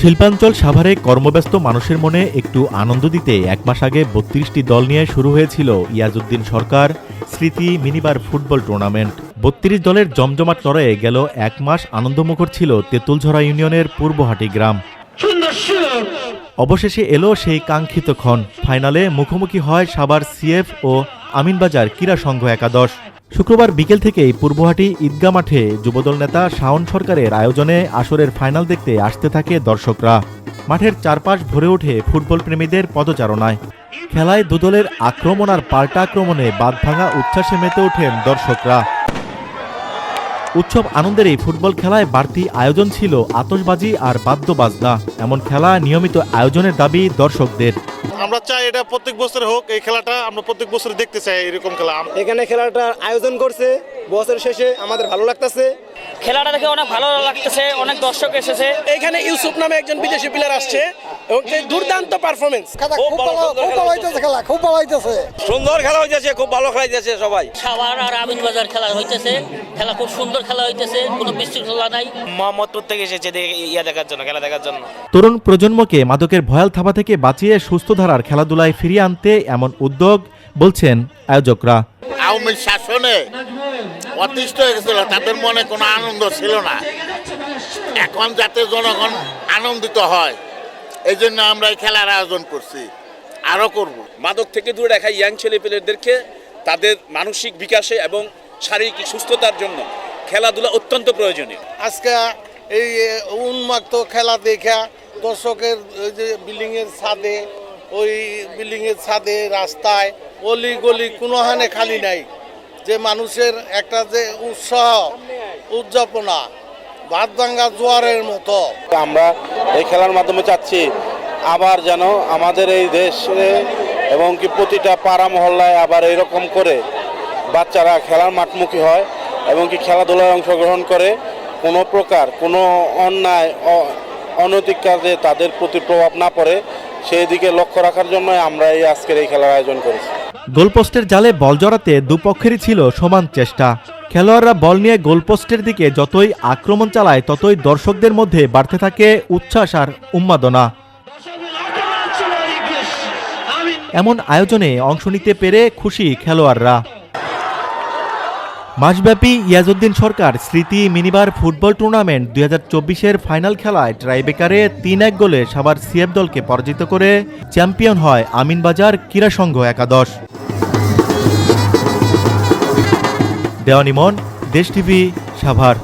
শিল্পাঞ্চল সাভারে কর্মব্যস্ত মানুষের মনে একটু আনন্দ দিতে এক মাস আগে ৩২টি দল নিয়ে শুরু হয়েছিল ইয়াজউদ্দিন সরকার স্মৃতি মিনিবার ফুটবল টুর্নামেন্ট। ৩২ দলের জমজমাট লড়াইয়ে গেল এক মাস আনন্দমুখর ছিল তেঁতুলঝরা ইউনিয়নের পূর্বহাটি গ্রাম। অবশেষে এলো সেই কাঙ্ক্ষিত ক্ষণ। ফাইনালে মুখোমুখি হয় সাভার সিএফ ও আমিনবাজার ক্রীড়া সংঘ একাদশ। শুক্রবার বিকেল থেকেই পূর্বহাটি ঈদগাহ মাঠে যুবদল নেতা শাওন সরকারের আয়োজনে আসরের ফাইনাল দেখতে আসতে থাকে দর্শকরা। মাঠের চারপাশ ভরে ওঠে ফুটবল প্রেমীদের পদচারণায়। খেলায় দুদলের আক্রমণ আর পাল্টা আক্রমণে বাঁধভাঙা উচ্ছ্বাসে মেতে ওঠেন দর্শকরা। উৎসব আনন্দের এই ফুটবল খেলায় বাড়তি আয়োজন ছিল আতশবাজি আর বাদ্যবাজনা। এমন খেলা নিয়মিত আয়োজনের দাবি দর্শকদের। আমরা চাই এটা প্রত্যেক বছর হোক, এই খেলাটা আমরা প্রত্যেক বছর দেখতে চাই। এরকম খেলা এখানে খেলাটা আয়োজন করছে বছর শেষে, আমাদের ভালো লাগতেছে। খেলাটা দেখে অনেক ভালো লাগতেছে, অনেক দর্শক এসেছে। এখানে ইউসুফ নামে একজন বিদেশি প্লেয়ার আসছে এবং দুর্দান্ত পারফরমেন্স। খুব ভালো হইতেছে, খেলা খুব ভালো হইতেছে, সুন্দর খেলা হইতেছে, খুব ভালো খেলা হইতেছে। সবাই সাভার আর আমিনবাজার খেলা হইতেছে, খেলা খুব সুন্দর খেলা হইতেছে, কোনো বিশৃঙ্খলা নাই। মোহাম্মদপুর থেকে এসেছে দেখার জন্য, খেলা দেখার জন্য। তরুণ প্রজন্মকে মাদকের ভয়াল থাবা থেকে বাঁচিয়ে সুস্থ ধারার খেলাধুলায় ফিরিয়ে আনতে এমন উদ্যোগ, বলছেন আয়োজকরা। আওয়ামী শাসনে অতিষ্ঠ হয়ে গেছিল, তাদের মনে কোনো আনন্দ ছিল না। এখন যাতে জনগণ আনন্দিত হয়, এই জন্য আমরা এই খেলার আয়োজন করছি, আরও করব। মাদক থেকে দূরে রাখা ইয়াং ছেলেপেলেদেরকে তাদের মানসিক বিকাশে এবং শারীরিক সুস্থতার জন্য খেলাধুলা অত্যন্ত প্রয়োজনীয়। আজকে এই উন্মুক্ত খেলা দেখা দর্শকের যে বিল্ডিংয়ের ছাদে, ওই বিল্ডিংয়ের ছাদে, রাস্তায়, অলি গলি কোনোখানে খালি নাই। যে মানুষের একটা যে উৎসাহ, উদযাপনা ভাতভাঙ্গা জোয়ারের মতো। আমরা এই খেলার মাধ্যমে চাচ্ছি আবার যেন আমাদের এই দেশে এবং কি প্রতিটা পাড়া মহল্লায় আবার এরকম করে বাচ্চারা খেলার মাঠমুখী হয় এবং কি খেলাধুলায় অংশগ্রহণ করে। কোনো প্রকার কোনো অন্যায় অনৈতিক কাজে তাদের প্রতি প্রভাব না পড়ে, সেই দিকে লক্ষ্য রাখার জন্য আমরা এই আজকের এই খেলার আয়োজন করেছি। গোলপোস্টের জালে বল জড়াতে দুপক্ষেরই ছিল সমান চেষ্টা। খেলোয়াড়রা বল নিয়ে গোলপোস্টের দিকে যতই আক্রমণ চালায়, ততই দর্শকদের মধ্যে বাড়তে থাকে উচ্ছ্বাস আর উন্মাদনা। এমন আয়োজনে অংশ নিতে পেরে খুশি খেলোয়াড়রা। মাসব্যাপী ইয়াজউদ্দিন সরকার স্মৃতি মিনিবার ফুটবল টুর্নামেন্ট 2024-এর ফাইনাল খেলায় ট্রাইবেকারে 3-1 গোলে সাভার সিএফ দলকে পরাজিত করে চ্যাম্পিয়ন হয় আমিনবাজার ক্রীড়া সংঘ একাদশ। দেওয়ান ইমন, দেশ টিভি, সাভার।